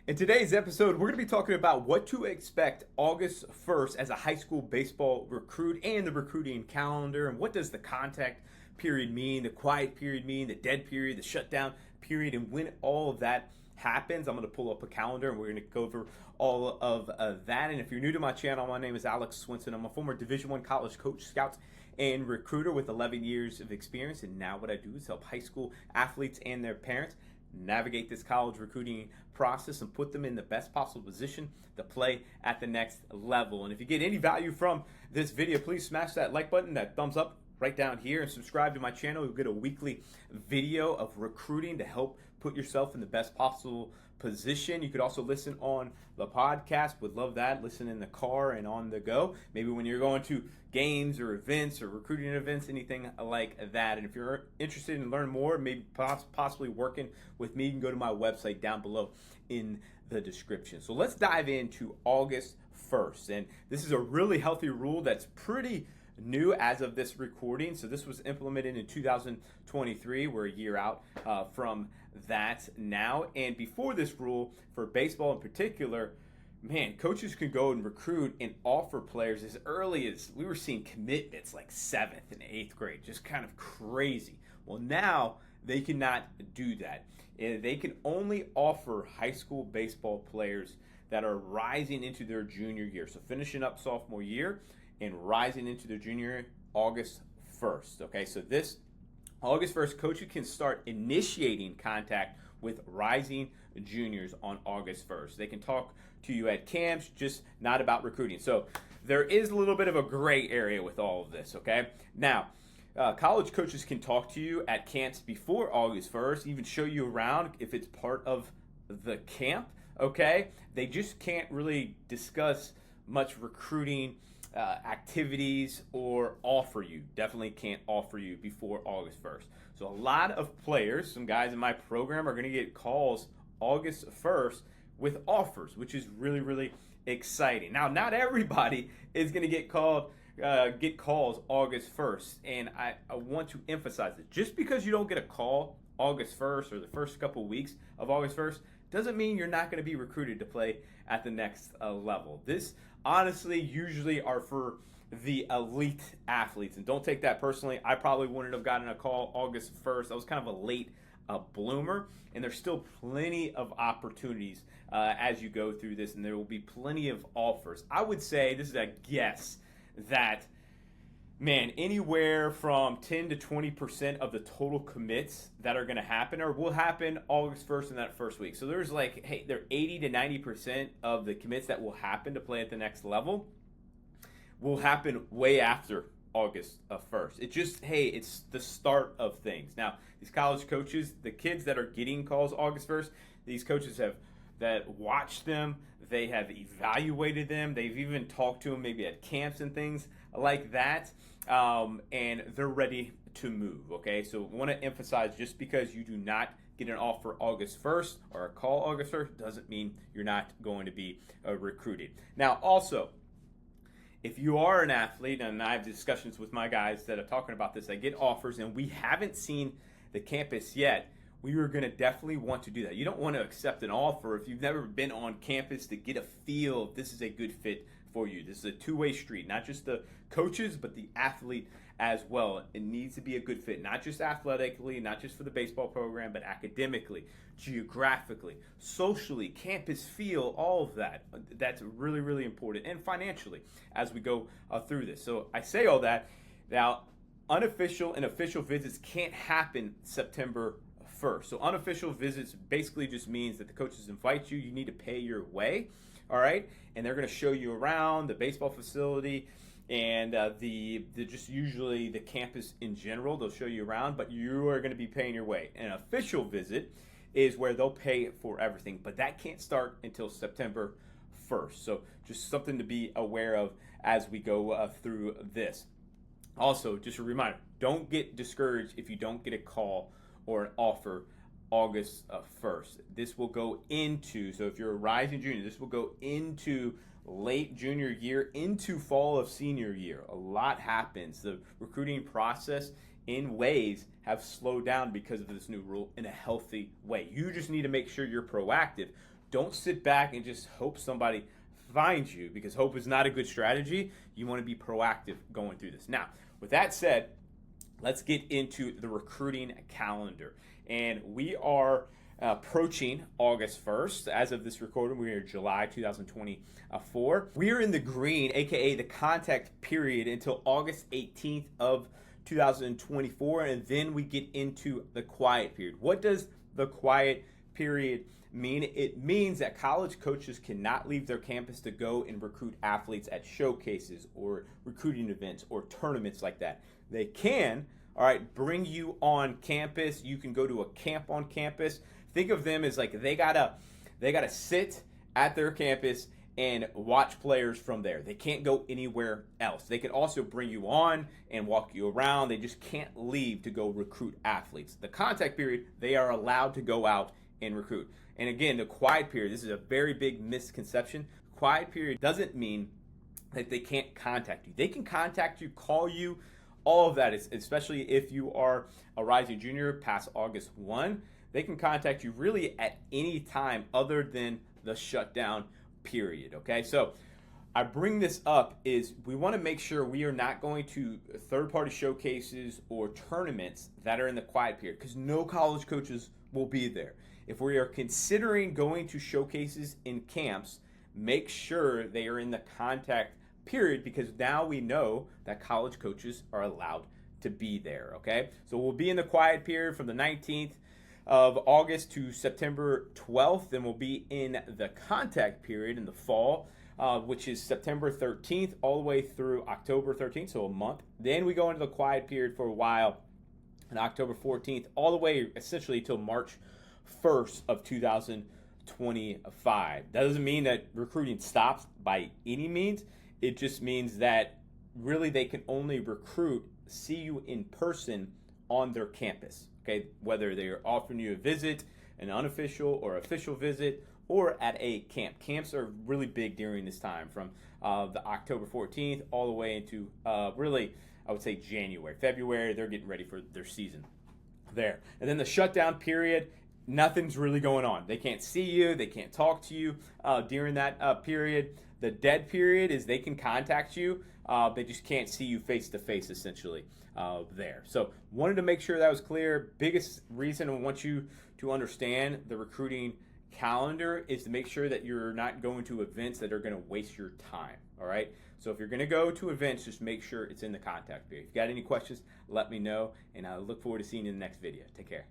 In today's episode, we're going to be talking about what to expect August 1st as a high school baseball recruit and the recruiting calendar, and what does the contact period mean, the quiet period mean, the dead period, the shutdown period, and when all of that happens. I'm going to pull up a calendar and we're going to go over all of that. And if you're new to my channel, my name is Alex Swinson. I'm a former Division I college coach, scout, and recruiter with 11 years of experience. And now what I do is help high school athletes and their parents navigate this college recruiting process and put them in the best possible position to play at the next level. And if you get any value from this video, please smash that like button, that thumbs up right down here, and subscribe to my channel. You'll get a weekly video of recruiting to help put yourself in the best possible position. You could also listen on the podcast. Would love that. Listen in the car and on the go. Maybe when you're going to games or events or recruiting events, anything like that. And if you're interested in learning more, maybe possibly working with me, you can go to my website down below in the description. So let's dive into August 1st. And this is a really healthy rule that's pretty new as of this recording. So this was implemented in 2023. We're a year out from that now. And before this rule, for baseball in particular, man, coaches can go and recruit and offer players as early as, we were seeing commitments like 7th and 8th grade, just kind of crazy. Well, now they cannot do that. They can only offer high school baseball players that are rising into their junior year. So finishing up sophomore year and rising into their junior year, August 1st. Okay, so this August 1st, coaches can start initiating contact with rising juniors on August 1st. They can talk to you at camps, just not about recruiting. So there is a little bit of a gray area with all of this, okay? Now, college coaches can talk to you at camps before August 1st, even show you around if it's part of the camp, okay? They just can't really discuss much recruiting activities or offer you. Definitely can't offer you before August 1st. So a lot of players, some guys in my program, are going to get calls August 1st with offers, which is really, really exciting. Now, not everybody is going to get calls August 1st, and I want to emphasize it. Just because you don't get a call August 1st or the first couple weeks of August 1st doesn't mean you're not going to be recruited to play at the next level. This honestly usually are for the elite athletes, and don't take that personally. I probably wouldn't have gotten a call August 1st. I was kind of a late bloomer, and there's still plenty of opportunities as you go through this, and there will be plenty of offers. I would say, this is a guess, that anywhere from 10 to 20% of the total commits that are going to happen or will happen August 1st in that first week. So there's there are 80 to 90% of the commits that will happen to play at the next level will happen way after August 1st. It's the start of things. Now, these college coaches, the kids that are getting calls August 1st, these coaches that watched them, they have evaluated them, they've even talked to them maybe at camps and things like that, and they're ready to move, okay? So I want to emphasize, just because you do not get an offer August 1st or a call August 1st doesn't mean you're not going to be recruited. Now, also, if you are an athlete, and I have discussions with my guys that are talking about this, I get offers and we haven't seen the campus yet, we are going to definitely want to do that. You don't want to accept an offer if you've never been on campus to get a feel if this is a good fit for you. This is a two-way street, not just the coaches, but the athlete as well. It needs to be a good fit, not just athletically, not just for the baseball program, but academically, geographically, socially, campus feel, all of that. That's really, really important, and financially as we go through this. So I say all that. Now, unofficial and official visits can't happen September 1st. So unofficial visits basically just means that the coaches invite you. You need to pay your way, all right? And they're going to show you around the baseball facility and just usually the campus in general. They'll show you around, but you are going to be paying your way. An official visit is where they'll pay for everything, but that can't start until September 1st. So just something to be aware of as we go through this. Also, just a reminder, don't get discouraged if you don't get a call or an offer August 1st. This will go into, so if you're a rising junior, this will go into late junior year, into fall of senior year. A lot happens. The recruiting process in ways have slowed down because of this new rule in a healthy way. You just need to make sure you're proactive. Don't sit back and just hope somebody finds you, because hope is not a good strategy. You want to be proactive going through this. Now, with that said, let's get into the recruiting calendar. And we are approaching August 1st. As of this recording, we're in July 2024. We are in the green, aka the contact period, until August 18th of 2024, and then we get into the quiet period. What does the quiet period mean? It means that college coaches cannot leave their campus to go and recruit athletes at showcases or recruiting events or tournaments like that. They can, all right, bring you on campus. You can go to a camp on campus. Think of them as like they gotta sit at their campus and watch players from there. They can't go anywhere else. They can also bring you on and walk you around. They just can't leave to go recruit athletes. The contact period, they are allowed to go out and recruit. And again, the quiet period, this is a very big misconception. Quiet period doesn't mean that they can't contact you. They can contact you, call you, all of that, especially if you are a rising junior past August 1. They can contact you really at any time other than the shutdown period, okay? So I bring this up is we want to make sure we are not going to third-party showcases or tournaments that are in the quiet period, because no college coaches will be there. If we are considering going to showcases in camps, make sure they are in the contact period, because now we know that college coaches are allowed to be there, okay? So we'll be in the quiet period from the 19th of August to September 12th. Then we'll be in the contact period in the fall, which is September 13th all the way through October 13th, so a month. Then we go into the quiet period for a while on October 14th all the way essentially till March 1st of 2025. That doesn't mean that recruiting stops by any means. It just means that really they can only recruit, see you in person on their campus. Okay, whether they're offering you a visit, an unofficial or official visit, or at a camp. Camps are really big during this time, from the October 14th all the way into really, I would say January. February, they're getting ready for their season there. And then the shutdown period, nothing's really going on. They can't see you, they can't talk to you during that period. The dead period is they can contact you, they just can't see you face to face essentially there. So wanted to make sure that was clear. Biggest reason I want you to understand the recruiting calendar is to make sure that you're not going to events that are going to waste your time. All right. So if you're going to go to events, just make sure it's in the contact period. If you got any questions, let me know, and I look forward to seeing you in the next video. Take care.